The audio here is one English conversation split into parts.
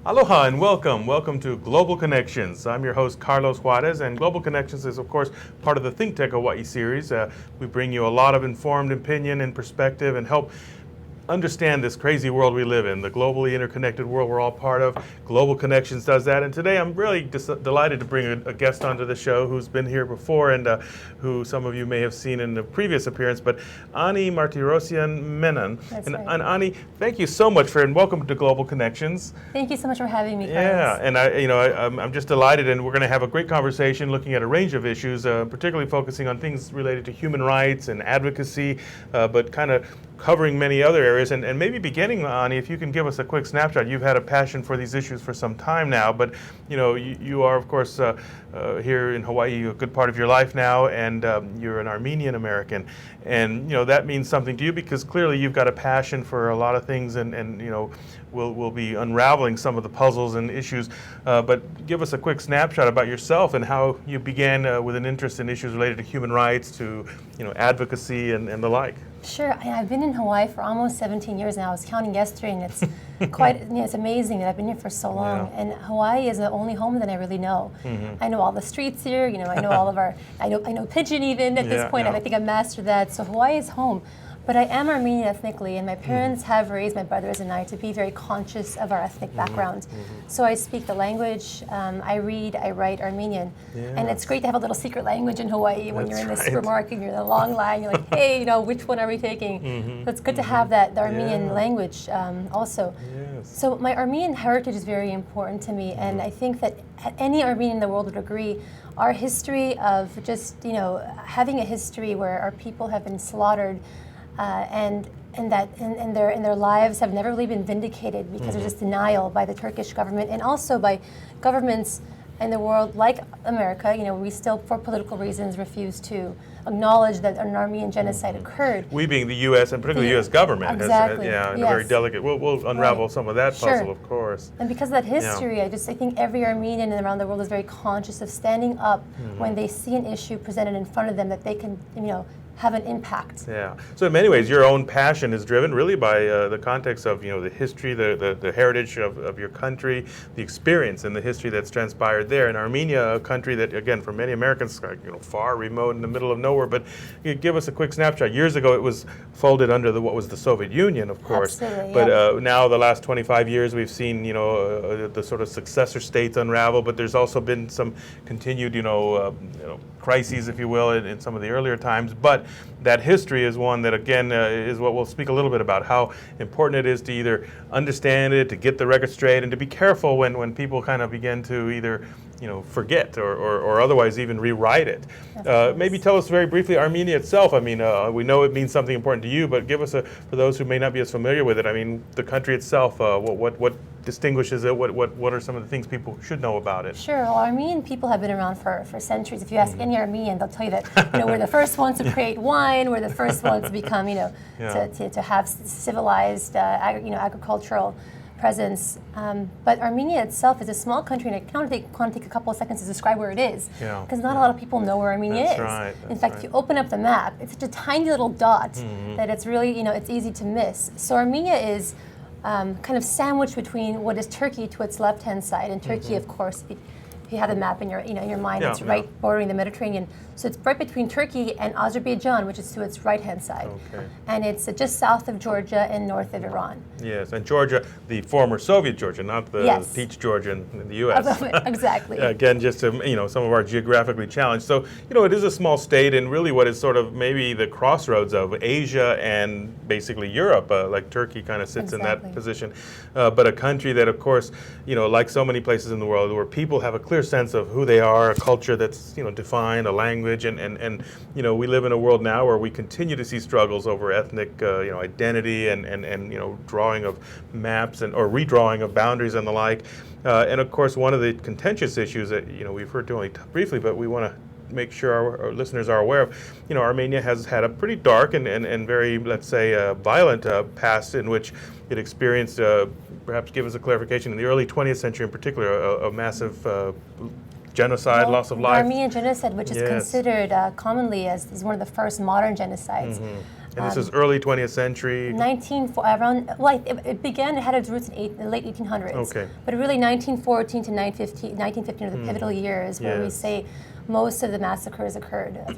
Aloha and welcome. Welcome to Global Connections. I'm your host, Carlos Juarez, and Global Connections is, of course, part of the ThinkTech Hawaii series. We bring you a lot of informed opinion and perspective and help understand this crazy world we live in, the globally interconnected world we're all part of. Global Connections does that, and today I'm really delighted to bring a guest onto the show who's been here before and who some of you may have seen in the previous appearance, but Ani Martirosyan Menon. That's and, right. and Ani, thank you so much and welcome to Global Connections. Thank you so much for having me, Carlos. Yeah, and I'm just delighted, and we're going to have a great conversation looking at a range of issues, particularly focusing on things related to human rights and advocacy, but kind of covering many other areas, and maybe beginning, Ani, if you can give us a quick snapshot. You've had a passion for these issues for some time now, but you are, of course, here in Hawaii a good part of your life now, and you're an Armenian American, and that means something to you because clearly you've got a passion for a lot of things, and we'll be unraveling some of the puzzles and issues, but give us a quick snapshot about yourself and how you began with an interest in issues related to human rights, to advocacy and the like. Sure. I've been in Hawaii for almost 17 years now. I was counting yesterday, and it's quite, it's amazing that I've been here for so long. Yeah. And Hawaii is the only home that I really know. Mm-hmm. I know all the streets here. I know all of I know Pidgin even at this point. Yeah. I think I've mastered that. So Hawaii is home. But I am Armenian ethnically, and my parents have raised my brothers and I to be very conscious of our ethnic background. So I speak the language, I read, I write Armenian. And it's great to have a little secret language in Hawaii when you're in the supermarket and you're in a long line, you're like, hey, which one are we taking? So it's good to have the Armenian language also. Yes. So my Armenian heritage is very important to me, and I think that any Armenian in the world would agree our history of just, having a history where our people have been slaughtered and their lives have never really been vindicated because of just denial by the Turkish government and also by governments in the world like America. We still, for political reasons, refuse to acknowledge that an Armenian genocide occurred. We being the U.S. and particularly the U.S. government Exactly. has, a Yes. very delicate. We'll unravel some of that puzzle, of course. And because of that history, I think every Armenian around the world is very conscious of standing up when they see an issue presented in front of them that they can, have an impact. Yeah. So in many ways, your own passion is driven really by the context of the history, the heritage of your country, the experience and the history that's transpired there. In Armenia, a country that, again, for many Americans, far remote in the middle of nowhere. But give us a quick snapshot. Years ago, it was folded under what was the Soviet Union, of course. Absolutely, but now, the last 25 years, we've seen the sort of successor states unravel. But there's also been some continued crises, if you will, in some of the earlier times. But that history is one that, again, is what we'll speak a little bit about, how important it is to either understand it, to get the record straight, and to be careful when people kind of begin to either forget or otherwise even rewrite it. Maybe tell us very briefly Armenia itself. I mean, we know it means something important to you, but give us, for those who may not be as familiar with it, I mean, the country itself, what distinguishes it, what are some of the things people should know about it? Sure. Well, Armenian people have been around for centuries. If you ask any Armenian, they'll tell you that we're the first ones to create wine, we're the first ones to become, to have civilized, agricultural presence. But Armenia itself is a small country, and I kind of want to take a couple of seconds to describe where it is, because not a lot of people know where Armenia is. Right, in fact, if you open up the map, it's such a tiny little dot that it's really, it's easy to miss. So Armenia is kind of sandwiched between what is Turkey to its left-hand side, and Turkey, of course, if you have the map in your, in your mind, it's right bordering the Mediterranean. So it's right between Turkey and Azerbaijan, which is to its right-hand side. Okay. And it's just south of Georgia and north of Iran. Yes, and Georgia, the former Soviet Georgia, not the peach Georgia in the U.S. Exactly. Again, just to, some of our geographically challenged. So, it is a small state, and really what is sort of maybe the crossroads of Asia and basically Europe, like Turkey kind of sits in that position. But a country that, of course, like so many places in the world, where people have a clear sense of who they are, a culture that's, defined, a language, and we live in a world now where we continue to see struggles over ethnic, identity and drawing of maps or redrawing of boundaries and the like. And of course, one of the contentious issues that we've heard to only briefly, but we want to make sure our listeners are aware of, Armenia has had a pretty dark and very, let's say, violent past in which it experienced, perhaps give us a clarification, in the early 20th century in particular, a massive genocide, loss of life. The Armenian genocide, which is considered commonly as one of the first modern genocides. And this is early 20th century. It began, it had its roots in the late 1800s. Okay. But really 1914 to 1915 are the pivotal years where we say most of the massacres occurred of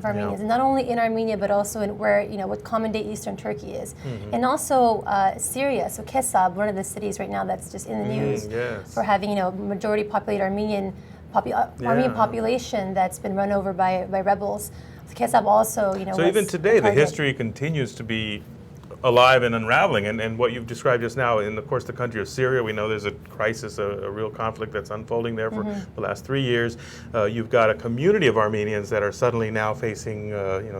Armenians, and not only in Armenia, but also in where, what common day Eastern Turkey is. And also Syria, so Kesab, one of the cities right now that's just in the news for having, majority populated Armenian population that's been run over by rebels. Kesab also, So even today, the history continues to be alive and unraveling, and what you've described just now, in of course the country of Syria, we know there's a crisis, a real conflict that's unfolding there for the last 3 years. You've got a community of Armenians that are suddenly now facing,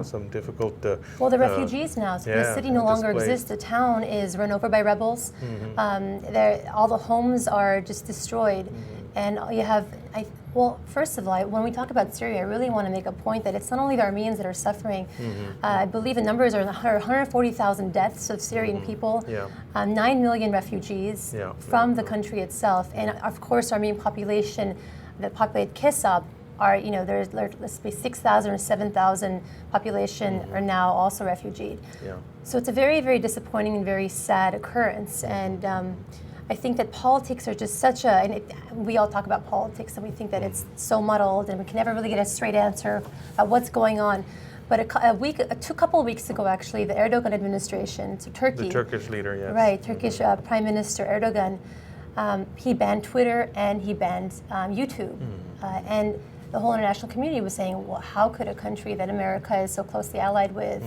some difficult. Well, the refugees now. So the city no longer exists. The town is run over by rebels. All the homes are just destroyed, and you have. Well, first of all, when we talk about Syria, I really want to make a point that it's not only the Armenians that are suffering. I believe the numbers are 140,000 deaths of Syrian people, 9 million refugees from the country itself, and of course, Armenian population that populate Kesab are, there's let's say 6,000 or 7,000 population are now also refugeed. So it's a very, very disappointing and very sad occurrence, and I think that politics are just we all talk about politics and we think that it's so muddled and we can never really get a straight answer about what's going on. But a couple of weeks ago, actually, the Erdogan administration, so Turkey. The Turkish leader, yes. Right, Turkish Prime Minister Erdogan, he banned Twitter and he banned YouTube. And the whole international community was saying, well, how could a country that America is so closely allied with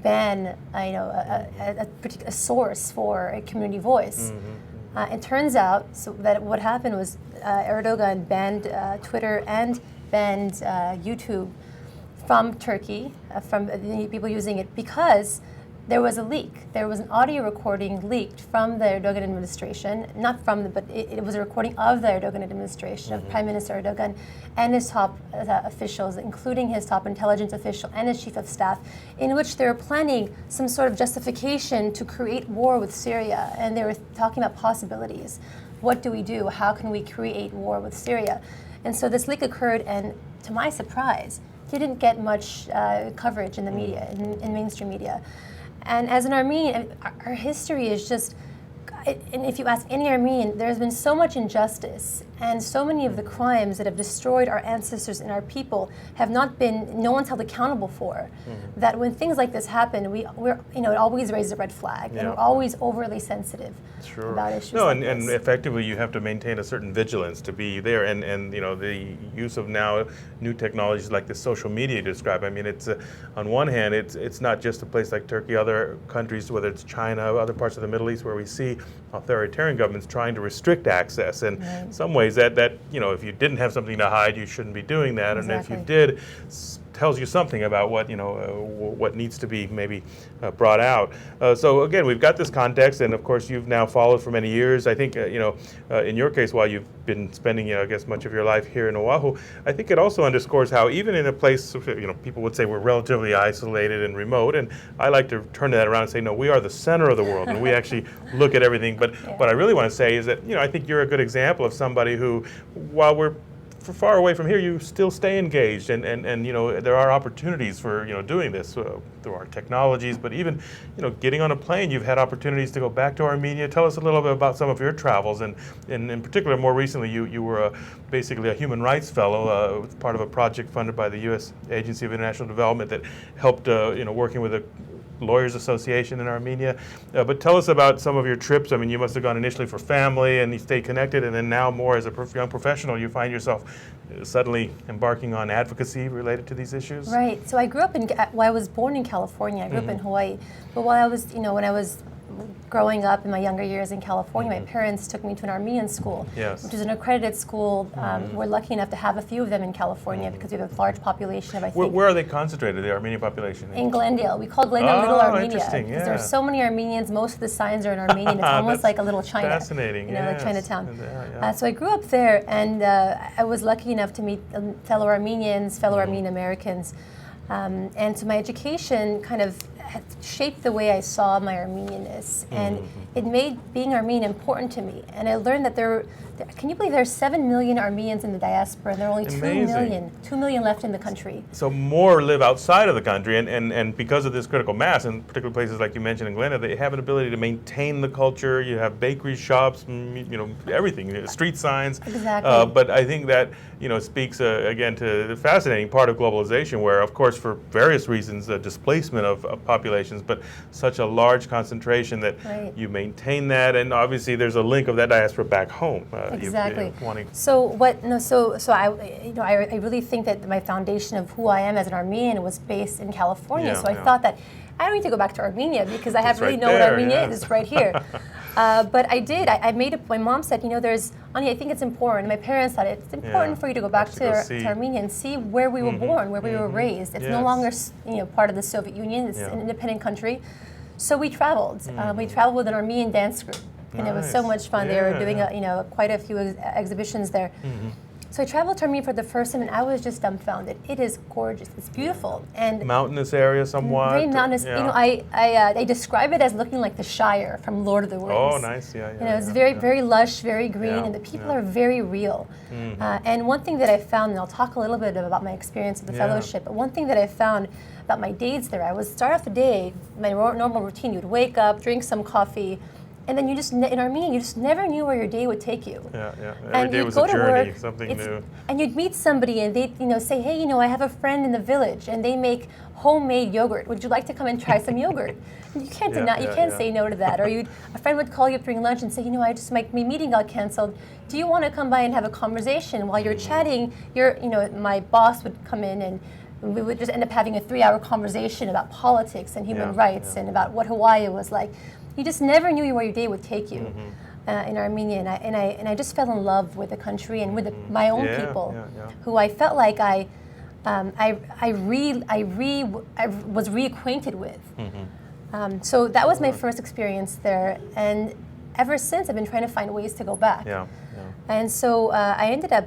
ban a source for a community voice? It turns out that what happened was Erdogan banned Twitter and banned YouTube from Turkey, from the people using it, because there was a leak. There was an audio recording leaked from the Erdogan administration, not from but it was a recording of the Erdogan administration, of Prime Minister Erdogan and his top officials, including his top intelligence official and his chief of staff, in which they were planning some sort of justification to create war with Syria. And they were talking about possibilities. What do we do? How can we create war with Syria? And so this leak occurred, and to my surprise, didn't get much coverage in the media, in mainstream media. And as an Armenian, our history is just, and if you ask any Armenian, there's been so much injustice and so many of the crimes that have destroyed our ancestors and our people have no one's held accountable for, that when things like this happen, we're it always raises a red flag, and we're always overly sensitive about issues like this. And effectively you have to maintain a certain vigilance to be there, and the use of now new technologies like the social media you describe. I mean, it's on one hand, it's not just a place like Turkey, other countries, whether it's China, other parts of the Middle East, where we see authoritarian governments trying to restrict access, and in some ways that if you didn't have something to hide, you shouldn't be doing that, and if you did, tells you something about what needs to be maybe brought out. So again, we've got this context, and of course you've now followed for many years. I think in your case, while you've been spending I guess much of your life here in Oahu, I think it also underscores how even in a place people would say we're relatively isolated and remote, and I like to turn that around and say no, we are the center of the world, and we actually look at everything. But what I really want to say is that I think you're a good example of somebody who, while we're far away from here, you still stay engaged, and there are opportunities for doing this through our technologies, but even getting on a plane, you've had opportunities to go back to Armenia. Tell us a little bit about some of your travels, and in particular, more recently, you were basically a human rights fellow, part of a project funded by the U.S. Agency of International Development that helped working with a Lawyers Association in Armenia. But tell us about some of your trips. I mean, you must have gone initially for family and you stayed connected, and then now more as a young professional, you find yourself suddenly embarking on advocacy related to these issues. Right. So I grew up I was born in California. I grew up in Hawaii. But while I was, when I was growing up in my younger years in California, my parents took me to an Armenian school, which is an accredited school. We're lucky enough to have a few of them in California because we have a large population of, I think. Where are they concentrated, the Armenian population? In Glendale. We call Glendale Little Armenia. Interesting, because there are so many Armenians. Most of the signs are in Armenian. It's almost like a little China. Fascinating, like Chinatown. So I grew up there, and I was lucky enough to meet fellow Armenians, fellow Armenian Americans. And so my education kind of shaped the way I saw my Armenianness, and it made being Armenian important to me. And I learned that there Can you believe there are 7 million Armenians in the diaspora, and there are only Amazing. 2 million left in the country? So more live outside of the country, and because of this critical mass, in particular places like you mentioned in Glenna, they have an ability to maintain the culture. You have bakery shops, everything, street signs. Exactly. But I think that speaks again to the fascinating part of globalization, where of course for various reasons the displacement of populations, but such a large concentration that you maintain that, and obviously there's a link of that diaspora back home. Exactly. So I really think that my foundation of who I am as an Armenian was based in California. So I thought that I don't need to go back to Armenia because I have really know what Armenia is. It's right here. But I did. I made it. My mom said, there's, Ani, I think it's important. My parents thought it's important for you to go back to Armenia and see where we were born, where we were raised. It's no longer part of the Soviet Union. It's an independent country. So we traveled. We traveled with an Armenian dance group. And it was so much fun. They were doing quite a few exhibitions there. So I traveled to Armenia for the first time, and I was just dumbfounded. It is gorgeous. It's beautiful and mountainous area, somewhat. Very mountainous. I describe it as looking like the Shire from Lord of the Rings. Oh, nice. It's very lush, very green, and the people are very real. And one thing that I found, and I'll talk a little bit about my experience at the fellowship. But one thing that I found about my days there, I would start off the day, my normal routine. You'd wake up, drink some coffee. And then in Armenia, you just never knew where your day would take you. Every day was a journey, something new. And you'd meet somebody and they'd say, hey, I have a friend in the village and they make homemade yogurt. Would you like to come and try some yogurt? And you can't say no to that. Or a friend would call you up during lunch and say, my meeting got canceled. Do you want to come by and have a conversation? While you're chatting, my boss would come in and we would just end up having a 3-hour conversation about politics and human rights and about what Hawaii was like. You just never knew where your day would take you in Armenia, and I just fell in love with the country and with my own people, who I felt like I was reacquainted with. So that was my first experience there, and ever since I've been trying to find ways to go back. And so I ended up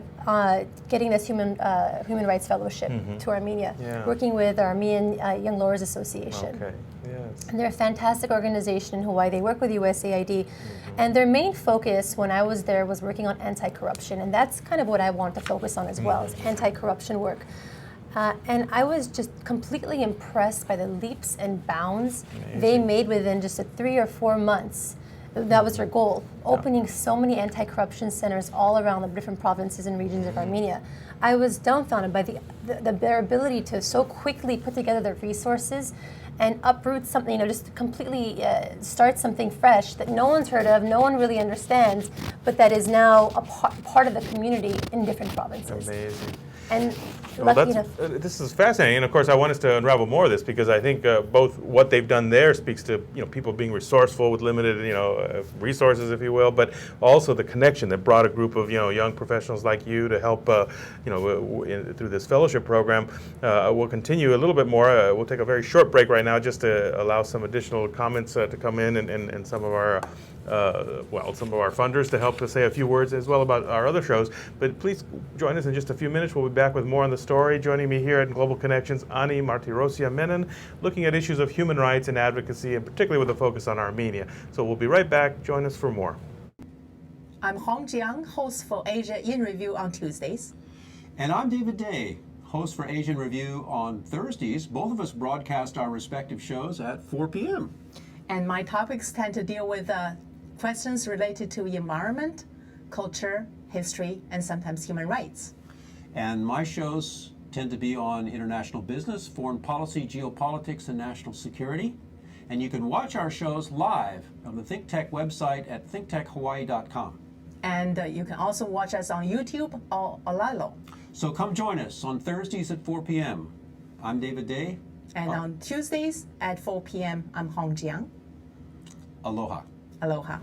getting this human rights fellowship to Armenia, working with the Armenian Young Lawyers Association. And they're a fantastic organization in Hawaii. They work with USAID. And their main focus when I was there was working on anti-corruption. And that's kind of what I want to focus on as well, is anti-corruption work. And I was just completely impressed by the leaps and bounds they made within just 3 or 4 months. That was their goal, opening so many anti-corruption centers all around the different provinces and regions of Armenia. I was dumbfounded by their ability to so quickly put together their resources and uproot something, just completely start something fresh that no one's heard of, no one really understands, but that is now a part of the community in different provinces. Amazing. And this is fascinating, and of course I want us to unravel more of this because I think both what they've done there speaks to people being resourceful with limited resources, if you will, but also the connection that brought a group of young professionals like you to help through this fellowship program. We'll continue a little bit more. We'll take a very short break right now just to allow some additional comments to come in and some of our funders to help us say a few words as well about our other shows. But please join us in just a few minutes. We'll be back with more on the story. Joining me here at Global Connections, Ani Martirosyan Menon, looking at issues of human rights and advocacy, and particularly with a focus on Armenia. So we'll be right back. Join us for more. I'm Hong Jiang, host for Asia in Review on Tuesdays. And I'm David Day, host for Asian Review on Thursdays. Both of us broadcast our respective shows at 4 p.m. And my topics tend to deal with questions related to environment, culture, history, and sometimes human rights. And my shows tend to be on international business, foreign policy, geopolitics, and national security. And you can watch our shows live on the ThinkTech website at thinktechhawaii.com. And you can also watch us on YouTube or Olalo. So come join us on Thursdays at 4 p.m. I'm David Day. And on Tuesdays at 4 p.m., I'm Hong Jiang. Aloha. Aloha.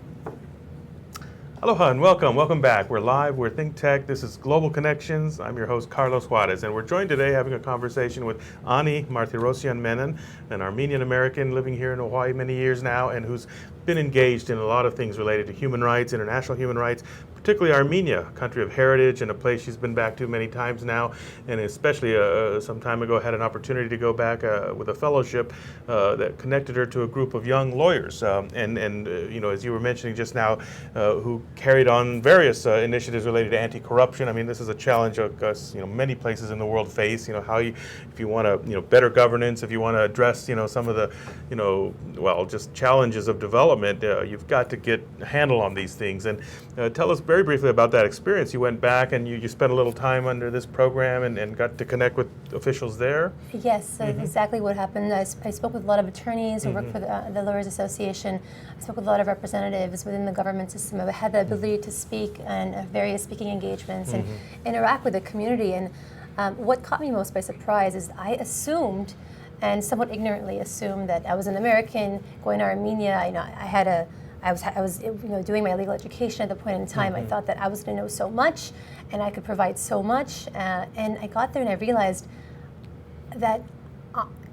Aloha and welcome. Welcome back. We're live. We're ThinkTech. This is Global Connections. I'm your host, Carlos Juarez, and we're joined today having a conversation with Ani Martirosian Menon, an Armenian American living here in Hawaii many years now, and who's been engaged in a lot of things related to human rights, international human rights, particularly Armenia, a country of heritage and a place she's been back to many times now, and especially some time ago had an opportunity to go back with a fellowship that connected her to a group of young lawyers, and you know, as you were mentioning just now, who carried on various initiatives related to anti-corruption. I mean, this is a challenge you know, many places in the world face. You know, how you, if you want to, you know, better governance, if you want to address, you know, some of the, you know, well, just challenges of development, you've got to get a handle on these things. And tell us very briefly about that experience. You went back and you spent a little time under this program and got to connect with officials there? Yes, that's exactly what happened. I spoke with a lot of attorneys who work for the Lawyers Association. I spoke with a lot of representatives within the government system. I had the ability to speak and various speaking engagements and interact with the community. And what caught me most by surprise is I assumed, and somewhat ignorantly assumed, that I was an American going to Armenia. You know, I was you know, doing my legal education at the point in time. I thought that I was going to know so much and I could provide so much. And I got there and I realized that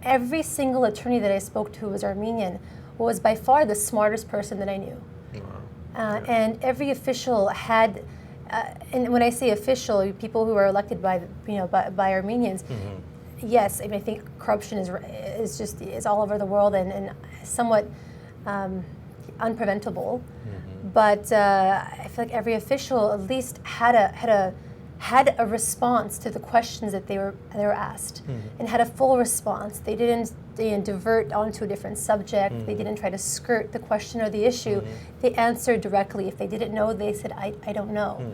every single attorney that I spoke to who was Armenian was by far the smartest person that I knew. And every official had, and when I say official, people who are elected by, you know, by Armenians, yes, I mean, I think corruption is all over the world and somewhat unpreventable. But I feel like every official at least had a response to the questions that they were asked, and had a full response. They didn't divert onto a different subject. They didn't try to skirt the question or the issue. They answered directly. If they didn't know, they said, I don't know.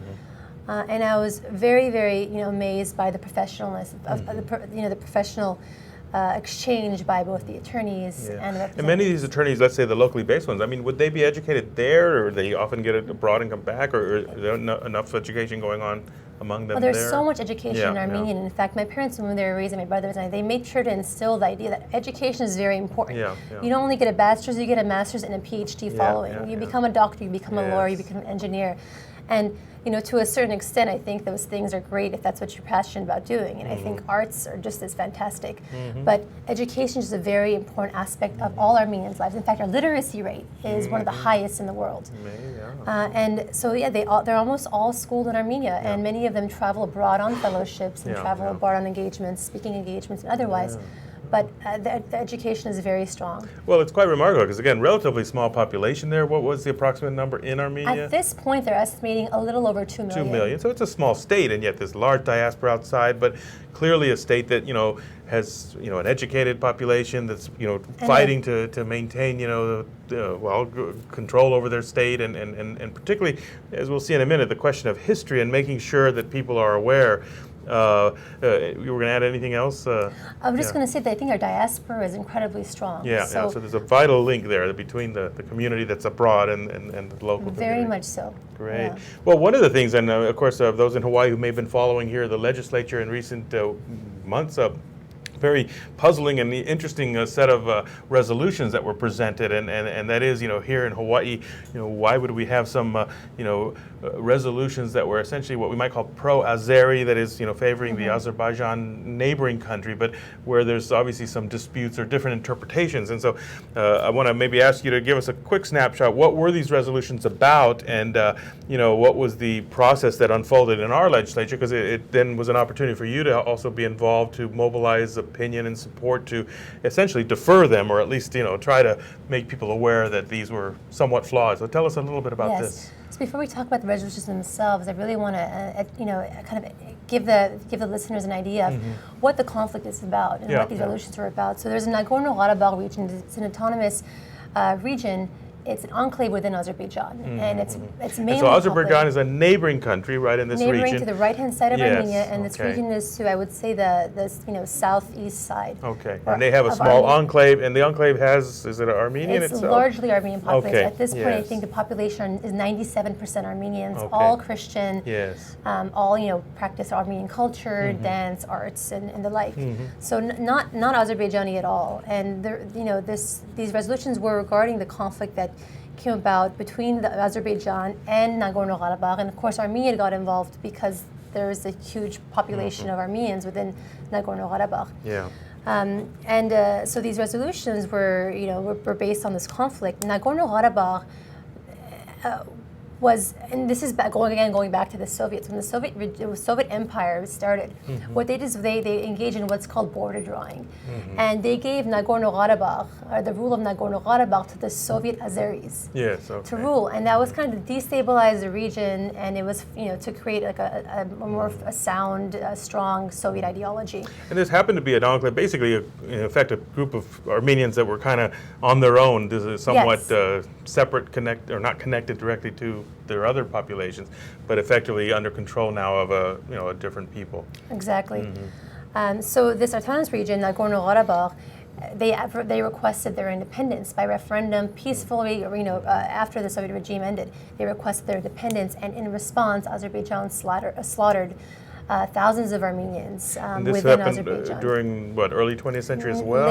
And I was very, very, you know, amazed by the professionalism of the professional exchange by both the attorneys and the representatives. And many of these attorneys, let's say the locally based ones, I mean, would they be educated there, or they often get it abroad and come back, or is there enough education going on among them there's there? so much education in Armenian. In fact, my parents, when they were raising my brothers and I, they made sure to instill the idea that education is very important. You don't only get a bachelor's, you get a master's and a PhD following. You become a doctor, you become a lawyer, you become an engineer. And you know, to a certain extent, I think those things are great if that's what you're passionate about doing. And I think arts are just as fantastic. But education is a very important aspect of all Armenians' lives. In fact, our literacy rate is one of the highest in the world. And so, yeah, they're almost all schooled in Armenia, and many of them travel abroad on fellowships and travel abroad on engagements, speaking engagements, and otherwise. But the education is very strong. Well, it's quite remarkable because, again, relatively small population there. What was the approximate number in Armenia? At this point, they're estimating a little over 2 million. 2 million. So it's a small state, and yet this large diaspora outside, but clearly a state that, you know, has, you know, an educated population that's, you know, fighting to maintain, you know, control over their state, and particularly, as we'll see in a minute, the question of history and making sure that people are aware. You were going to add anything else? I was just going to say that I think our diaspora is incredibly strong. So there's a vital link there between the community that's abroad and the local community. Very much so. Great. Well, one of the things, and of course, those in Hawaii who may have been following here, the legislature in recent months, very puzzling and interesting set of resolutions that were presented, and that is, you know, here in Hawaii, you know, why would we have some, you know, resolutions that were essentially what we might call pro-Azeri, that is, you know, favoring the Azerbaijan neighboring country, but where there's obviously some disputes or different interpretations. And so I want to maybe ask you to give us a quick snapshot. What were these resolutions about, and you know, what was the process that unfolded in our legislature? Because it then was an opportunity for you to also be involved, to mobilize opinion and support to essentially defer them, or at least, you know, try to make people aware that these were somewhat flawed. So tell us a little bit about this. So before we talk about the resolutions themselves, I really want to, you know, kind of give the listeners an idea of what the conflict is about and what these resolutions are about. So there's a Nagorno-Karabakh region. It's an autonomous region. It's an enclave within Azerbaijan, and it's mainly. And so Azerbaijan is a neighboring country, right, in this region. Neighboring to the right-hand side of Armenia, and this region is to, I would say, the you know, southeast side. Okay, and they have a small enclave, and the enclave has, is it Armenian itself? It's largely Armenian population. At this point, I think the population is 97% Armenians, all Christian, all, you know, practice Armenian culture, dance, arts, and the like. So not Azerbaijani at all. And there, you know, these resolutions were regarding the conflict that came about between Azerbaijan and Nagorno-Karabakh, and of course Armenia got involved because there's a huge population of Armenians within Nagorno-Karabakh. So these resolutions were, you know, were based on this conflict. Nagorno-Karabakh was, and this is going back to the Soviets. When the Soviet Empire started, what they did is they engaged in what's called border drawing, and they gave Nagorno-Karabakh, or the rule of Nagorno-Karabakh, to the Soviet Azeris to rule, and that was kind of to destabilize the region, and it was to create like a more sound, strong Soviet ideology. And this happened to be an enclave, basically, in effect, a group of Armenians that were kind of on their own. This is somewhat separate, not connected directly to their other populations, but effectively under control now of a different people. Exactly. So this autonomous region, Nagorno-Karabakh, they requested their independence by referendum peacefully. After the Soviet regime ended, they requested their independence, and in response, Azerbaijan slaughtered thousands of Armenians within Azerbaijan. During what, early 20th century as well?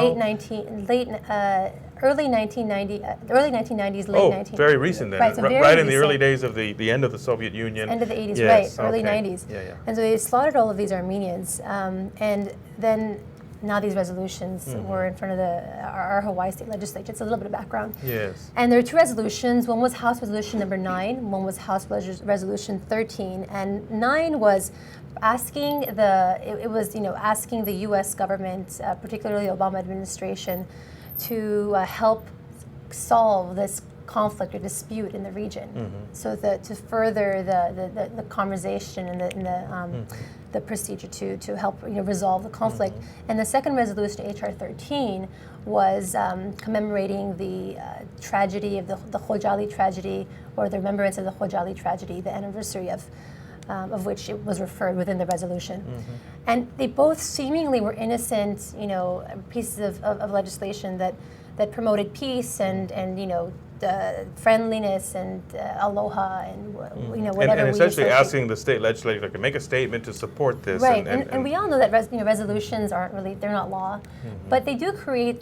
Early 1990, early 1990s, late 1990s. Very recent then. Right, so right in the early days of the end of the Soviet Union. End of the 80s, yes, right, early 90s. Yeah. And so they slaughtered all of these Armenians. And then now these resolutions were in front of our Hawaii state legislature. It's a little bit of background. Yes. And there are two resolutions. One was House Resolution number 9, one was House Resolution 13. And 9 was asking asking the U.S. government, particularly the Obama administration, to help solve this conflict or dispute in the region, so that to further the conversation and the procedure to help resolve the conflict. And the second resolution, H.R. 13, was commemorating the tragedy of the Khojali tragedy, or the remembrance of the Khojali tragedy, the anniversary of which it was referred within the resolution. And they both seemingly were innocent, pieces of legislation that promoted peace and friendliness and aloha and whatever. And essentially asking the state legislature to make a statement to support this. Right, and we all know that resolutions they're not law, but they do create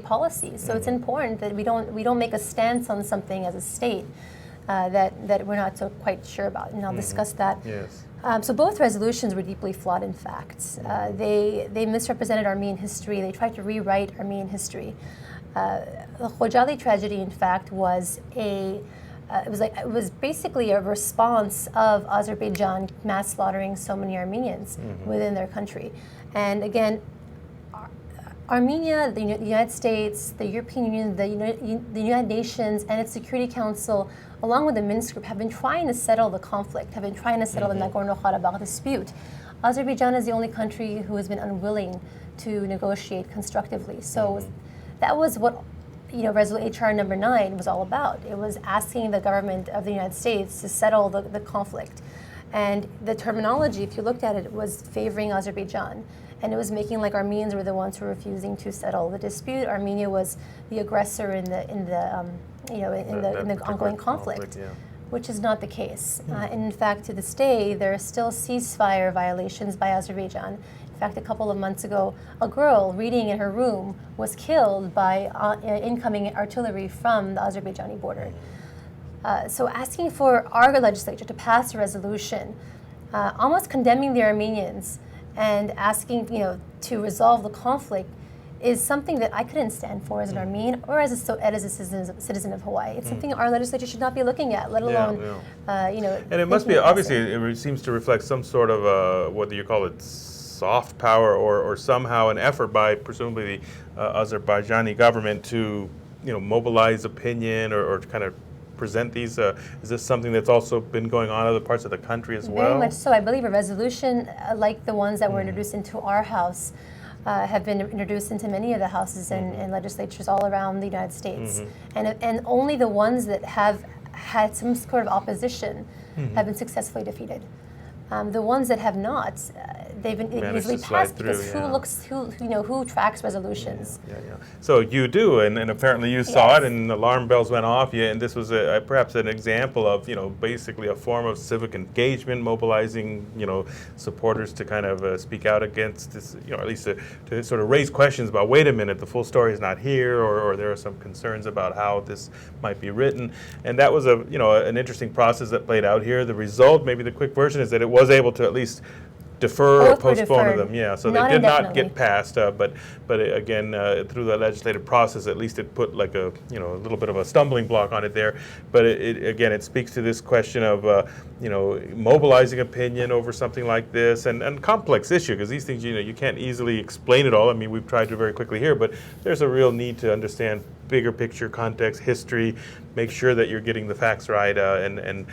policies. So it's important that we don't make a stance on something as a state that we're not so quite sure about, and I'll discuss that. Yes. So both resolutions were deeply flawed in facts. They misrepresented Armenian history. They tried to rewrite Armenian history. The Khojali tragedy, in fact, was it was basically a response of Azerbaijan mass slaughtering so many Armenians within their country. And again, Armenia, the United States, the European Union, the United Nations, and its Security Council, along with the Minsk Group, have been trying to settle the conflict, have been trying to settle the Nagorno-Karabakh dispute. Azerbaijan is the only country who has been unwilling to negotiate constructively. So that was what H.R. number 9 was all about. It was asking the government of the United States to settle the conflict. And the terminology, if you looked at it, was favoring Azerbaijan. And it was making like Armenians were the ones who were refusing to settle the dispute. Armenia was the aggressor in the ongoing conflict, which is not the case. And in fact, to this day, there are still ceasefire violations by Azerbaijan. In fact, a couple of months ago, a girl reading in her room was killed by incoming artillery from the Azerbaijani border. So asking for our legislature to pass a resolution almost condemning the Armenians and asking to resolve the conflict is something that I couldn't stand for as an Armenian or as a citizen of Hawaii. It's something our legislature should not be looking at, let alone And it must be, obviously, it seems to reflect some sort of whether you call it soft power or somehow an effort by presumably the Azerbaijani government to mobilize opinion or to kind of present these. Is this something that's also been going on in other parts of the country as well? Very much so. I believe a resolution like the ones that were introduced into our house have been introduced into many of the houses and legislatures all around the United States. And only the ones that have had some sort of opposition have been successfully defeated. The ones that have not, they've been easily passed because who tracks resolutions? So you do, and apparently you saw it, and alarm bells went off. And this was perhaps an example of basically a form of civic engagement, mobilizing supporters to kind of speak out against this, at least to sort of raise questions about, wait a minute, the full story is not here, or there are some concerns about how this might be written, and that was an interesting process that played out here. The result, maybe the quick version, is that it was able to at least defer or Both were postpone deferred, them. Yeah, so not they did not indefinitely. get passed. But again, through the legislative process, at least it put like a little bit of a stumbling block on it there. But it speaks to this question of mobilizing opinion over something like this and complex issue, because these things you can't easily explain it all. I mean, we've tried to very quickly here, but there's a real need to understand bigger picture, context, history, make sure that you're getting the facts right, and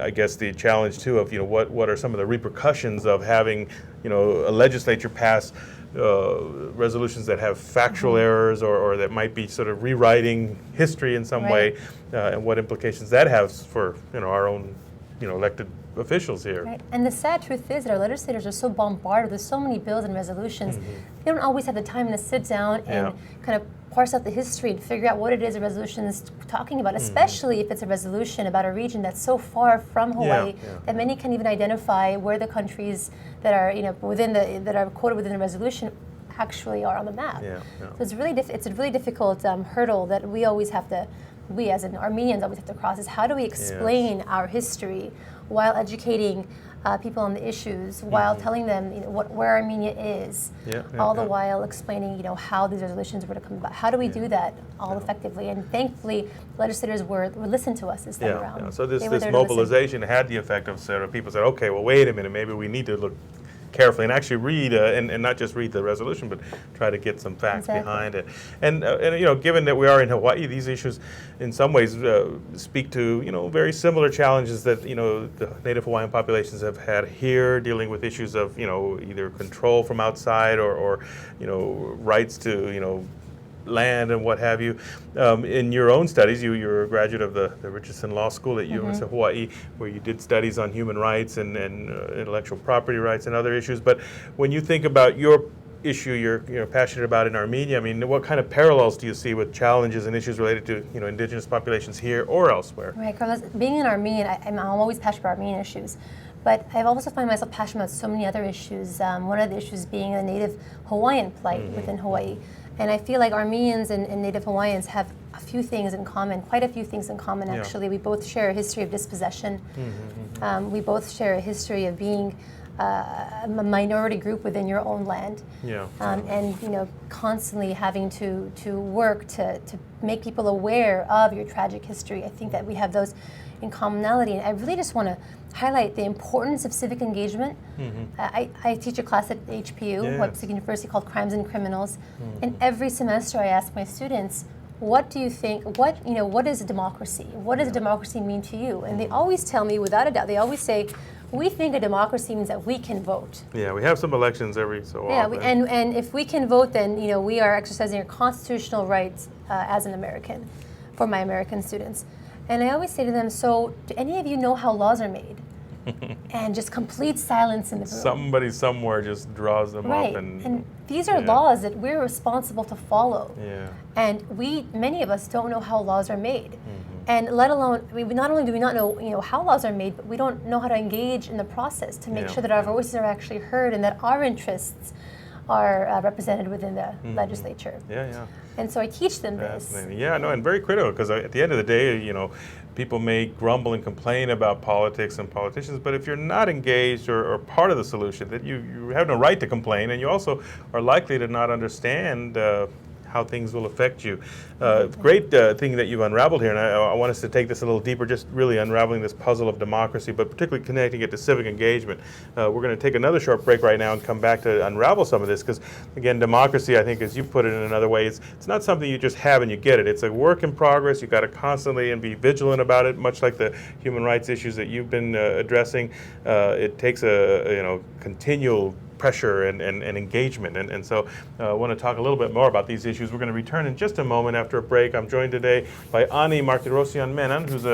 I guess the challenge too of what are some of the repercussions of having a legislature pass resolutions that have factual errors or that might be sort of rewriting history in some way, and what implications that has for our own elected officials here. Right. And the sad truth is that our legislators are so bombarded with so many bills and resolutions, they don't always have the time to sit down and kind of parse out the history and figure out what it is a resolution is talking about, especially if it's a resolution about a region that's so far from Hawaii that many can't even identify where the countries that are that are quoted within the resolution actually are on the map. So it's a really difficult hurdle that we always have to, we as Armenians always have to cross, is how do we explain our history while educating people on the issues, while telling them where Armenia is, all the while explaining how these resolutions were to come about. How do we do that all effectively? And thankfully, legislators were listened to us this time around. So this mobilization had the effect of sort of people said, okay, well, wait a minute, maybe we need to look carefully and actually read and not just read the resolution, but try to get some facts behind it. And given that we are in Hawaii, these issues in some ways speak to very similar challenges that the Native Hawaiian populations have had here, dealing with issues of either control from outside or rights to land and what have you. In your own studies, you're a graduate of the Richardson Law School at University of Hawaii, where you did studies on human rights and intellectual property rights and other issues. But when you think about your issue you're passionate about in Armenia, I mean, what kind of parallels do you see with challenges and issues related to indigenous populations here or elsewhere? Right, Carlos. Being an Armenian, I'm always passionate about Armenian issues. But I've also found myself passionate about so many other issues. One of the issues being the Native Hawaiian plight within Hawaii. And I feel like Armenians and Native Hawaiians have a few things in common, quite a few things in common actually. We both share a history of dispossession. We both share a history of being a minority group within your own land. And constantly having to work to make people aware of your tragic history. I think that we have those in commonality. And I really just want to highlight the importance of civic engagement. I teach a class at HPU, Pacific University, called Crimes and Criminals. And every semester I ask my students, what do you think, what is democracy? What does democracy mean to you? And they always tell me, without a doubt, they always say, we think a democracy means that we can vote. Yeah, we have some elections every so often. And if we can vote, then we are exercising our constitutional rights as an American, for my American students. And I always say to them, so do any of you know how laws are made? And just complete silence in the room. Somebody somewhere just draws them up. And these are laws that we're responsible to follow. And many of us don't know how laws are made. And let alone, not only do we not know how laws are made, but we don't know how to engage in the process to make sure that our voices are actually heard and that our interests are represented within the legislature. And so I teach them this. And very critical, because at the end of the day, people may grumble and complain about politics and politicians, but if you're not engaged or part of the solution, that you have no right to complain, and you also are likely to not understand how things will affect you. Great thing that you've unraveled here, and I want us to take this a little deeper, just really unraveling this puzzle of democracy, but particularly connecting it to civic engagement. We're going to take another short break right now and come back to unravel some of this, because again, democracy, I think, as you put it in another way, it's not something you just have and you get it. It's a work in progress. You've got to constantly and be vigilant about it, much like the human rights issues that you've been addressing. It takes a continual pressure and engagement. And so I want to talk a little bit more about these issues. We're going to return in just a moment after a break. I'm joined today by Ani Martirosyan Menon, who's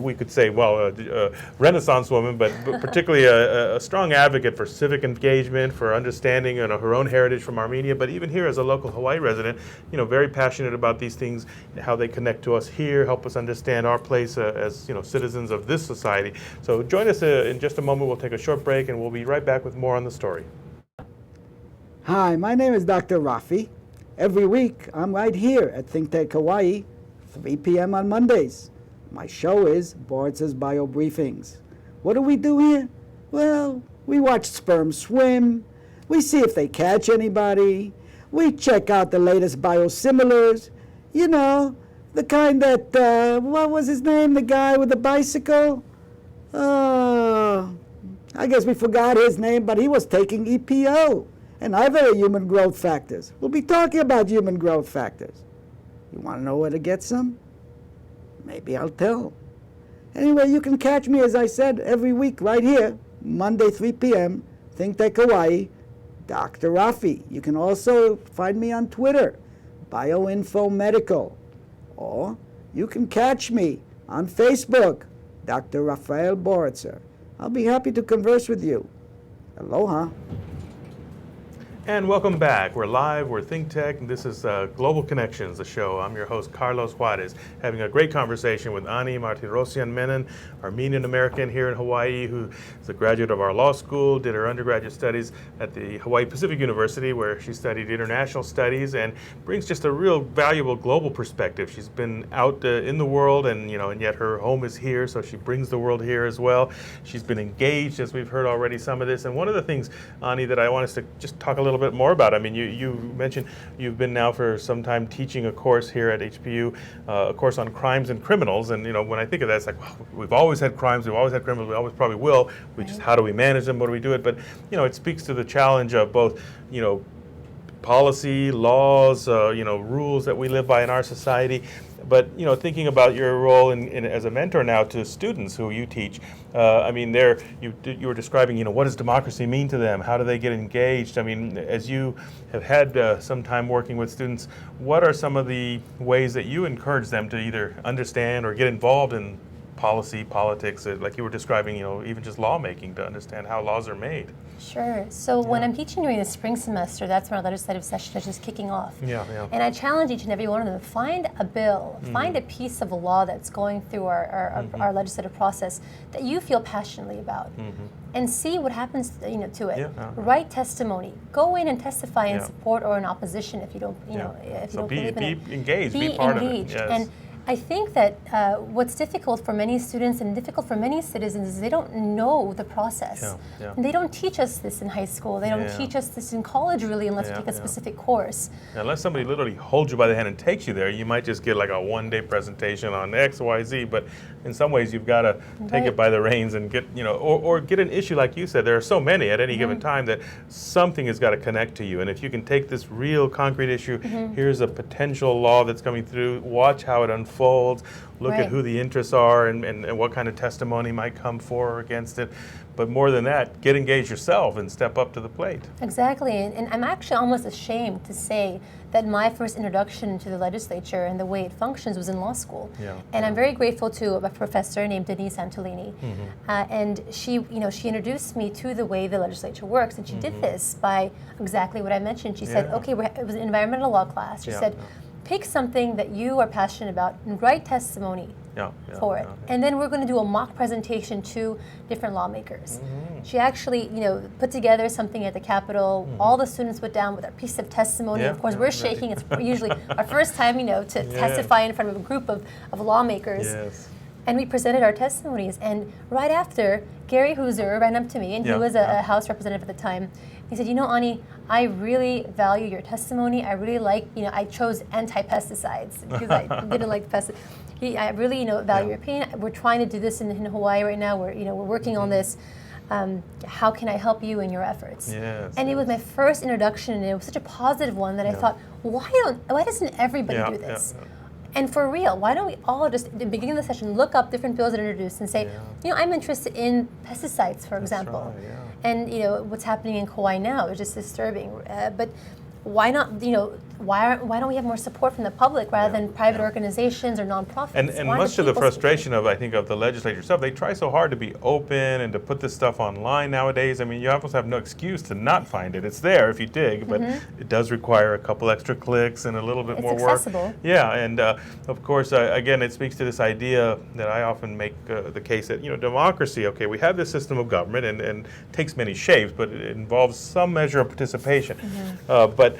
we could say, a Renaissance woman, but particularly a strong advocate for civic engagement, for understanding her own heritage from Armenia, but even here as a local Hawaii resident, very passionate about these things, how they connect to us here, help us understand our place as citizens of this society. So join us in just a moment. We'll take a short break and we'll be right back with more on the story. Hi, my name is Dr. Rafi. Every week, I'm right here at ThinkTech Hawaii, 3 p.m. on Mondays. My show is Boards' Bio Briefings. What do we do here? Well, We watch sperm swim. We see if they catch anybody. We check out the latest biosimilars. You know, the kind that, what was his name, the guy with the bicycle? I guess we forgot his name, but he was taking EPO and other human growth factors. We'll be talking about human growth factors. You want to know where to get some? Maybe I'll tell. Anyway, you can catch me, as I said, every week right here, Monday, 3 p.m., ThinkTech Hawaii, Dr. Rafi. You can also find me on Twitter, BioInfoMedical. Or you can catch me on Facebook, Dr. Rafael Boritzer. I'll be happy to converse with you. Aloha. And welcome back. We're live, we're ThinkTech, and this is Global Connections, the show. I'm your host, Carlos Juarez, having a great conversation with Ani Martirosyan Menon, Armenian American here in Hawaii, who is a graduate of our law school, did her undergraduate studies at the Hawaii Pacific University, where she studied international studies, and brings just a real valuable global perspective. She's been out in the world, and and yet her home is here, so she brings the world here as well. She's been engaged, as we've heard already, some of this. And one of the things, Ani, that I want us to just talk a little bit more about. I mean, you mentioned you've been now for some time teaching a course here at HPU, a course on crimes and criminals. And when I think of that, it's like, well, we've always had crimes, we've always had criminals, we always probably will. We just, how do we manage them? What do we do it? But it speaks to the challenge of both policy, laws, rules that we live by in our society. But thinking about your role in as a mentor now to students who you teach, I mean, you were describing, what does democracy mean to them? How do they get engaged? I mean, as you have had some time working with students, what are some of the ways that you encourage them to either understand or get involved in policy, politics, like you were describing, even just lawmaking, to understand how laws are made? Sure. So when I'm teaching during the spring semester, that's when our legislative session is just kicking off. Yeah. And I challenge each and every one of them, find a bill, find a piece of law that's going through our legislative process that you feel passionately about, and see what happens to it. Write testimony. Go in and testify in support or in opposition if you don't, if you don't believe in it. Be engaged, be part of it. Yes. And I think that what's difficult for many students and difficult for many citizens is they don't know the process. And they don't teach us this in high school. They don't teach us this in college, really, unless you take a specific course. Unless somebody literally holds you by the hand and takes you there, you might just get like a one-day presentation on X, Y, Z. But in some ways, you've got to take it by the reins and get, or get an issue like you said. There are so many at any given time that something has got to connect to you. And if you can take this real concrete issue, here's a potential law that's coming through, watch how it unfolds. Look at who the interests are and what kind of testimony might come for or against it. But more than that, get engaged yourself and step up to the plate. Exactly. And I'm actually almost ashamed to say that my first introduction to the legislature and the way it functions was in law school. And I'm very grateful to a professor named Denise Antolini. And she introduced me to the way the legislature works. And she did this by exactly what I mentioned. She said, okay, it was an environmental law class. She said, pick something that you are passionate about and write testimony for it. And then we're going to do a mock presentation to different lawmakers. She actually, put together something at the Capitol. All the students put down with a piece of testimony. Of course, we're shaking. It's usually our first time, to testify in front of a group of lawmakers. And we presented our testimonies. And right after, Gary Hooser ran up to me, and he was a House representative at the time. He said, Ani, I really value your testimony. I really like, I chose anti-pesticides because I didn't like pesticides. I really, value your opinion. We're trying to do this in Hawaii right now. We're working on this. How can I help you in your efforts? And it was my first introduction, and it was such a positive one that I thought, why doesn't everybody do this? And for real, why don't we all just, at the beginning of the session, look up different bills that are introduced and say, I'm interested in pesticides, for example. And what's happening in Kauai now is just disturbing. But why not, why don't we have more support from the public rather than private organizations or nonprofits? And much to the frustration of, I think, of the legislature itself, they try so hard to be open and to put this stuff online nowadays. I mean, you almost have no excuse to not find it. It's there if you dig, but it does require a couple extra clicks and a little bit more work. It's accessible. Yeah, and of course, again, it speaks to this idea that I often make the case that, democracy, okay, we have this system of government and takes many shapes, but it involves some measure of participation. But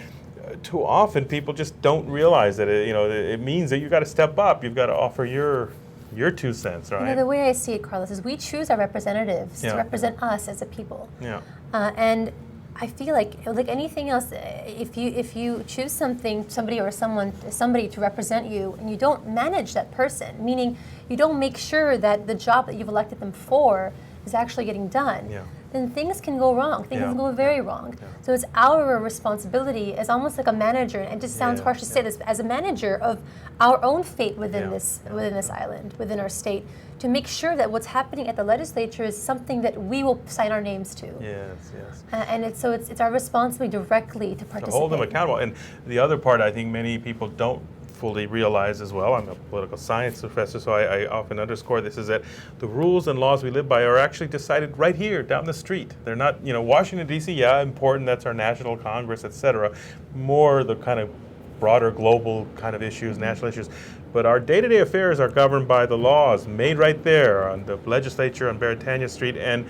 too often people just don't realize that it means that you got to step up. You've got to offer your your 2 cents, right? You know, the way I see it, Carlos, is we choose our representatives to represent us as a people. Yeah. And I feel like anything else, if you choose somebody to represent you, and you don't manage that person, meaning you don't make sure that the job that you've elected them for is actually getting done, then things can go wrong. Things can go very wrong. So it's our responsibility as almost like a manager, and it just sounds harsh to say this, but as a manager of our own fate within this island, within our state, to make sure that what's happening at the legislature is something that we will sign our names to. Yes, yes. And it's our responsibility directly to participate. To hold them accountable. And the other part I think many people don't fully realize as well, I'm a political science professor, so I often underscore this, is that the rules and laws we live by are actually decided right here down the street. They're not, Washington, D.C., important, that's our national Congress, etc. More the kind of broader global kind of issues, national issues. But our day-to-day affairs are governed by the laws made right there on the legislature on Beretania Street, and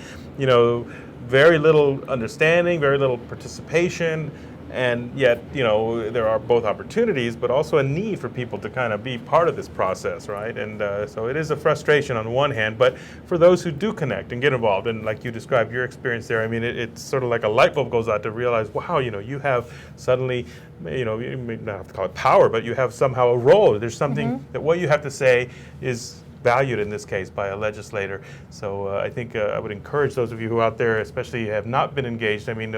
very little understanding, very little participation, and yet there are both opportunities but also a need for people to kind of be part of this process, right? And so it is a frustration on one hand, but for those who do connect and get involved, and like you described your experience there, I mean it's sort of like a light bulb goes out to realize, wow, you have suddenly, you may not have to call it power, but you have somehow a role. There's something that what you have to say is valued in this case by a legislator. So I think I would encourage those of you who out there, especially have not been engaged. I mean,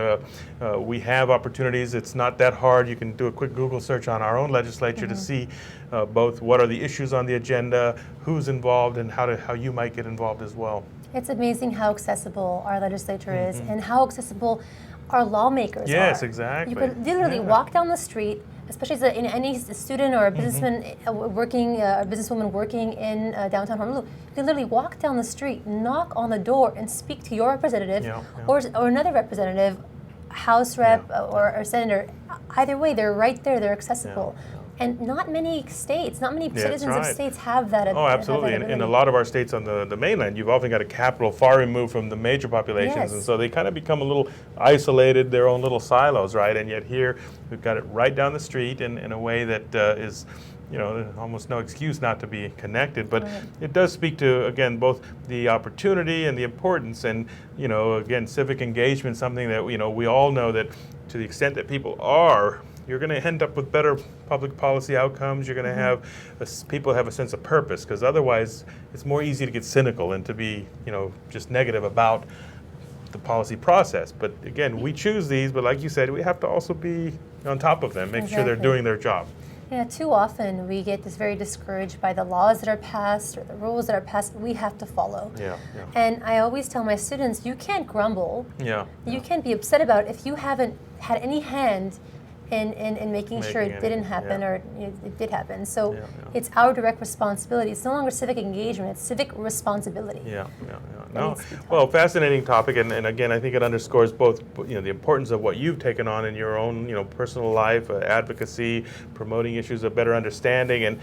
we have opportunities. It's not that hard. You can do a quick Google search on our own legislature to see both what are the issues on the agenda, who's involved, and how you might get involved as well. It's amazing how accessible our legislature is, and how accessible our lawmakers are. Yes, exactly. You could literally walk down the street, especially as any student or a businessman working, a businesswoman working in downtown Honolulu. You can literally walk down the street, knock on the door, and speak to your representative or another representative, House rep or senator. Either way, they're right there. They're accessible. And not many states, not many citizens of states have that. Oh, absolutely. In a lot of our states on the mainland, you've often got a capital far removed from the major populations, and so they kind of become a little isolated, their own little silos, right? And yet here, we've got it right down the street in a way that is, almost no excuse not to be connected. But it does speak to, again, both the opportunity and the importance, and, again, civic engagement, something that, we all know that to the extent that people are, you're going to end up with better public policy outcomes. You're going to have people have a sense of purpose, because otherwise it's more easy to get cynical and to be, just negative about the policy process. But again, we choose these, but like you said, we have to also be on top of them, make sure they're doing their job. Yeah, too often we get very discouraged by the laws that are passed or the rules that are passed. We have to follow. And I always tell my students, you can't grumble. You can't be upset about it if you haven't had any hand in making sure it didn't happen or it did happen. So it's our direct responsibility. It's no longer civic engagement, it's civic responsibility. No. Well, fascinating topic, and again, I think it underscores both the importance of what you've taken on in your own personal life, advocacy, promoting issues of better understanding, and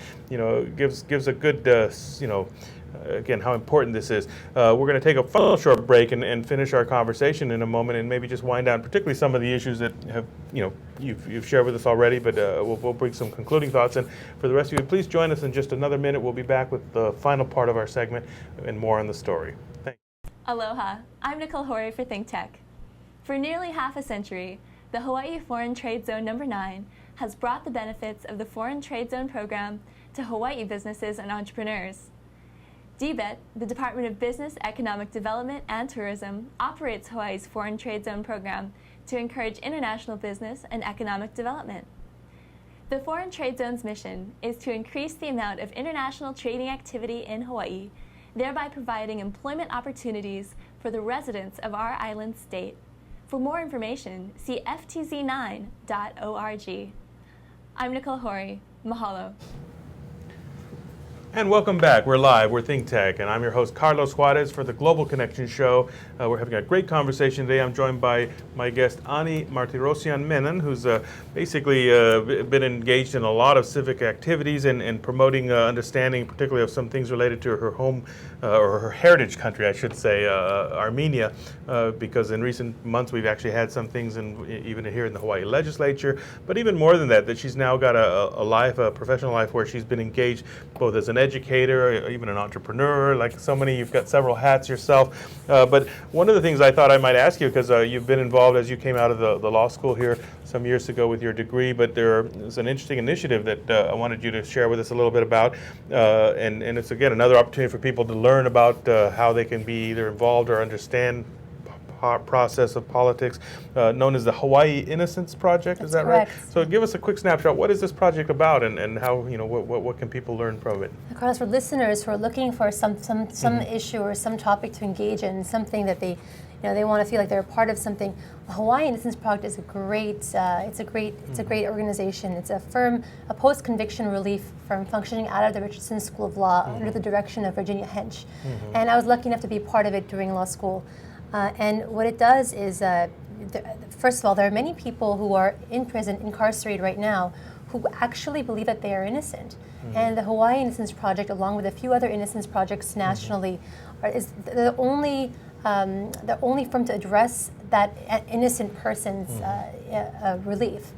gives a good again, how important this is. We're going to take a final short break and finish our conversation in a moment, and maybe just wind down particularly some of the issues that have, you've shared with us already, but we'll bring some concluding thoughts. And for the rest of you, please join us in just another minute. We'll be back with the final part of our segment and more on the story. Thanks. Aloha, I'm Nicole Horry for ThinkTech. For nearly half a century, the Hawaii Foreign Trade Zone No. 9 has brought the benefits of the Foreign Trade Zone program to Hawaii businesses and entrepreneurs. DBET, the Department of Business, Economic Development, and Tourism, operates Hawaii's Foreign Trade Zone program to encourage international business and economic development. The Foreign Trade Zone's mission is to increase the amount of international trading activity in Hawaii, thereby providing employment opportunities for the residents of our island state. For more information, see ftz9.org. I'm Nicole Horry. Mahalo. And welcome back. We're live. We're ThinkTech, and I'm your host, Carlos Juarez, for the Global Connection Show. We're having a great conversation today. I'm joined by my guest, Ani Martirosyan Menon, who's basically been engaged in a lot of civic activities and promoting understanding, particularly of some things related to her home, or her heritage country, I should say, Armenia, because in recent months we've actually had some things even here in the Hawaii legislature, but even more than that, that she's now got a life, a professional life, where she's been engaged both as an educator, even an entrepreneur. Like so many, you've got several hats yourself. But one of the things I thought I might ask you, because you've been involved as you came out of the law school here some years ago with your degree, but there's an interesting initiative that I wanted you to share with us a little bit about. And it's, again, another opportunity for people to learn about how they can be either involved or understand process of politics, known as the Hawaii Innocence Project. Is that correct. right? So give us a quick snapshot. What is this project about, and how, what can people learn from it? Carlos, for listeners who are looking for some issue or some topic to engage in, something that they want to feel like they're a part of something, the Hawaii Innocence Project is a great, it's a great organization. It's a post-conviction relief firm functioning out of the Richardson School of Law under the direction of Virginia Hench. And I was lucky enough to be part of it during law school. And what it does is, first of all, there are many people who are in prison, incarcerated right now, who actually believe that they are innocent. And the Hawaii Innocence Project, along with a few other innocence projects nationally, is the only firm to address that innocent person's relief,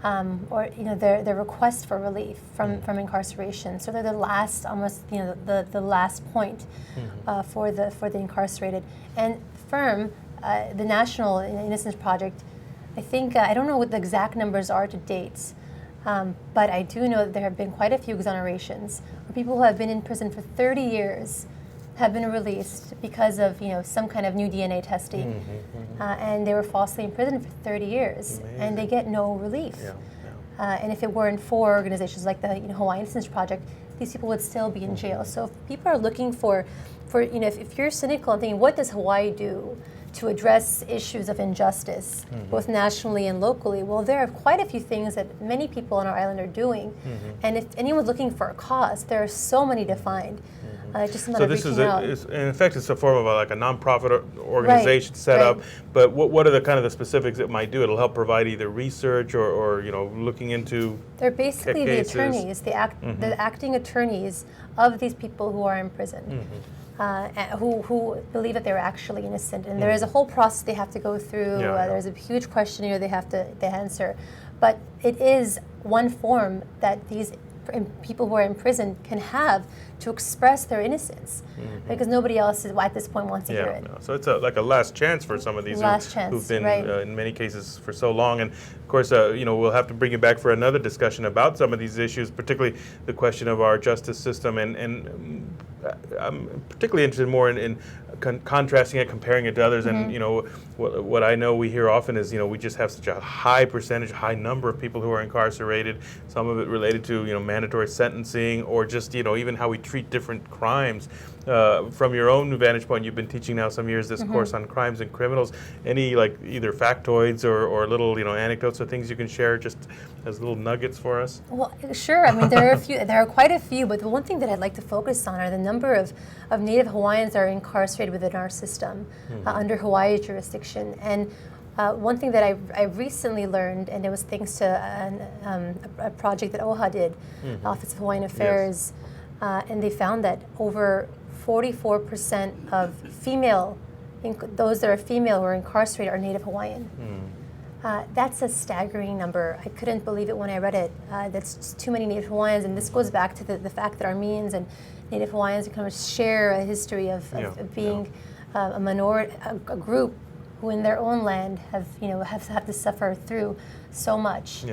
or their request for relief from incarceration. So they're the last, almost the last point for the incarcerated. And firm, the National Innocence Project, I think I don't know what the exact numbers are to date, but I do know that there have been quite a few exonerations where people who have been in prison for 30 years have been released because of some kind of new DNA testing, and they were falsely imprisoned for 30 years, and they get no relief. And if it weren't for organizations like the Hawaii Innocence Project, these people would still be in jail. So if people are looking for if you're cynical and thinking, what does Hawaii do to address issues of injustice, both nationally and locally? Well, there are quite a few things that many people on our island are doing. And if anyone's looking for a cause, there are so many to find. Just a matter of reaching out. In effect, it's a form of a nonprofit organization set up. But what are the kind of the specifics it might do? It'll help provide either research or looking into. They're basically the cases. attorneys, the acting attorneys of these people who are in prison. Who believe that they're actually innocent, and there is a whole process they have to go through. There's a huge questionnaire they have to answer, but it is one form that these people who are in prison can have to express their innocence, because nobody else at this point wants to hear it. So it's like a last chance for some of these who've been in many cases for so long. And of course, we'll have to bring you back for another discussion about some of these issues, particularly the question of our justice system. And I'm particularly interested more in contrasting it, comparing it to others. And what I know we hear often is we just have such a high number of people who are incarcerated. Some of it related to mandatory sentencing, or just even how we treat different crimes. From your own vantage point, you've been teaching now some years this course on crimes and criminals. Any either factoids or little anecdotes or things you can share just as little nuggets for us? Well, sure. I mean, there are quite a few, but the one thing that I'd like to focus on are the number of Native Hawaiians that are incarcerated within our system under Hawaii jurisdiction. And one thing that I recently learned, and it was thanks to a project that OHA did, Office of Hawaiian Affairs, and they found that over 44% of those that are female who are incarcerated are Native Hawaiian. That's a staggering number. I couldn't believe it when I read it. That's just too many Native Hawaiians, and this goes back to the fact that Armenians and Native Hawaiians kind of share a history of being a minority, a group who in their own land have to suffer through so much.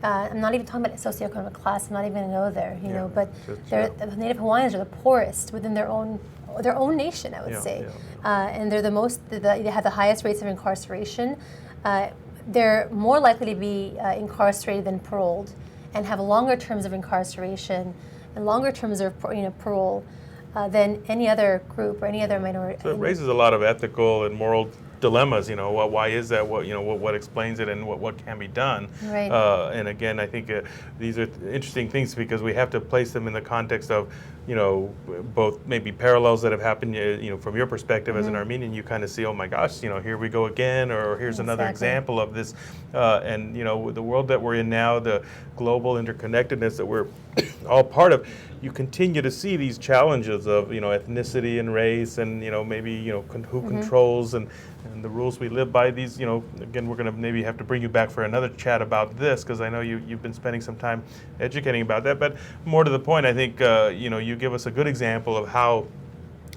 I'm not even talking about socioeconomic class. I'm not even going to go there, but the Native Hawaiians are the poorest within their own nation, I would say, and they're they have the highest rates of incarceration. They're more likely to be incarcerated than paroled, and have longer terms of incarceration and longer terms of parole than any other group or any other minority. So it raises a lot of ethical and moral dilemmas. Why is that? What explains it, and what can be done? Right. And again, I think these are interesting things because we have to place them in the context of both maybe parallels that have happened. From your perspective as an Armenian, you kind of see, oh my gosh, here we go again, or here's another example of this. And the world that we're in now, the global interconnectedness that we're all part of, you continue to see these challenges of ethnicity and race, and maybe who controls and and the rules we live by. These, again, we're going to maybe have to bring you back for another chat about this, because I know you've been spending some time educating about that. But more to the point, I think you give us a good example of how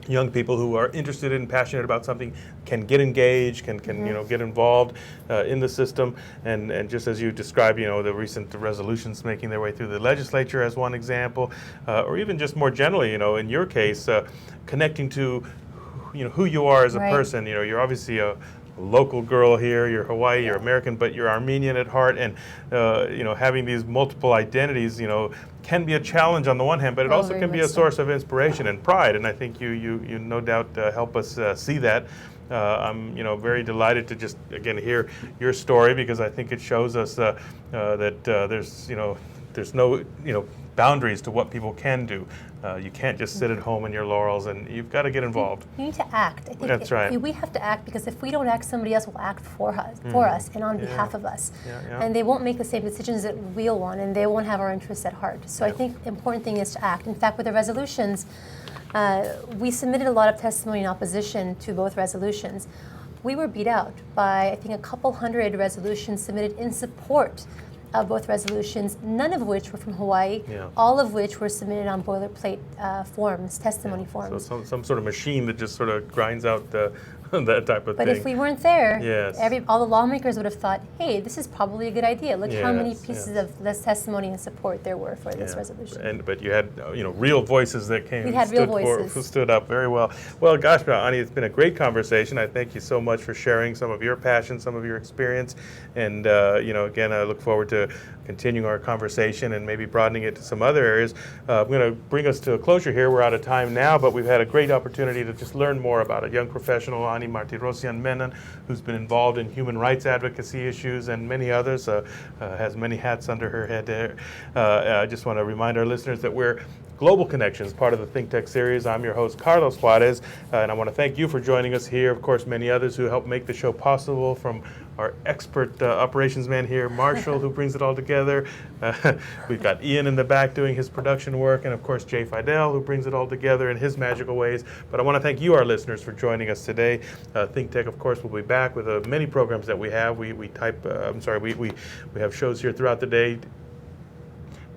young people who are interested and passionate about something can get engaged, can get involved in the system, and just as you described, the recent resolutions making their way through the legislature as one example, or even just more generally, in your case, connecting to who you are as a person. You're obviously a local girl here, you're Hawaii, you're American, but you're Armenian at heart, and having these multiple identities, can be a challenge on the one hand, but it also can be a source of inspiration and pride, and I think you no doubt help us see that. I'm very delighted to just again hear your story, because I think it shows us that there's no boundaries to what people can do. You can't just sit at home in your laurels, and you've got to get involved. You need to act. I think That's right. We have to act, because if we don't act, somebody else will act for us and on behalf of us. And they won't make the same decisions that we'll want, and they won't have our interests at heart. So I think the important thing is to act. In fact, with the resolutions, we submitted a lot of testimony in opposition to both resolutions. We were beat out by, I think, a couple hundred resolutions submitted in support of both resolutions, none of which were from Hawaii, all of which were submitted on boilerplate forms, testimony forms. So some sort of machine that just sort of grinds out that type of thing. But if we weren't there, Yes. all the lawmakers would have thought, hey, this is probably a good idea. Look how many Yes, pieces of this testimony and support there were for this resolution. But you had real voices that came. We had real voices. Who stood up very well. Well, gosh, Ani, it's been a great conversation. I thank you so much for sharing some of your passion, some of your experience, and again, I look forward to continuing our conversation and maybe broadening it to some other areas. I'm going to bring us to a closure here. We're out of time now, but we've had a great opportunity to just learn more about a young professional, Ani Martirosyan Menon, who's been involved in human rights advocacy issues and many others, has many hats under her head there. I just want to remind our listeners that we're Global Connections, part of the ThinkTech series. I'm your host, Carlos Juarez, and I want to thank you for joining us here. Of course, many others who helped make the show possible, from our expert operations man here, Marshall, who brings it all together. We've got Ian in the back doing his production work, and of course, Jay Fidel, who brings it all together in his magical ways. But I want to thank you, our listeners, for joining us today. ThinkTech, of course, will be back with many programs that we have. We have shows here throughout the day,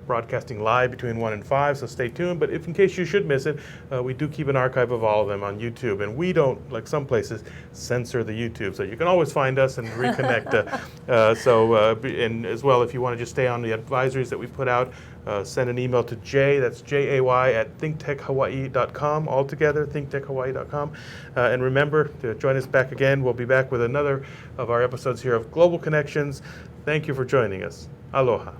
broadcasting live between 1 and 5, so stay tuned. But if in case you should miss it, we do keep an archive of all of them on YouTube, and we don't, like some places, censor the YouTube, so you can always find us and reconnect. And as well, if you want to just stay on the advisories that we put out, send an email to Jay, that's Jay, at thinktechhawaii.com, all together, thinktechhawaii.com. And remember to join us back again. We'll be back with another of our episodes here of Global Connections. Thank you for joining us. Aloha.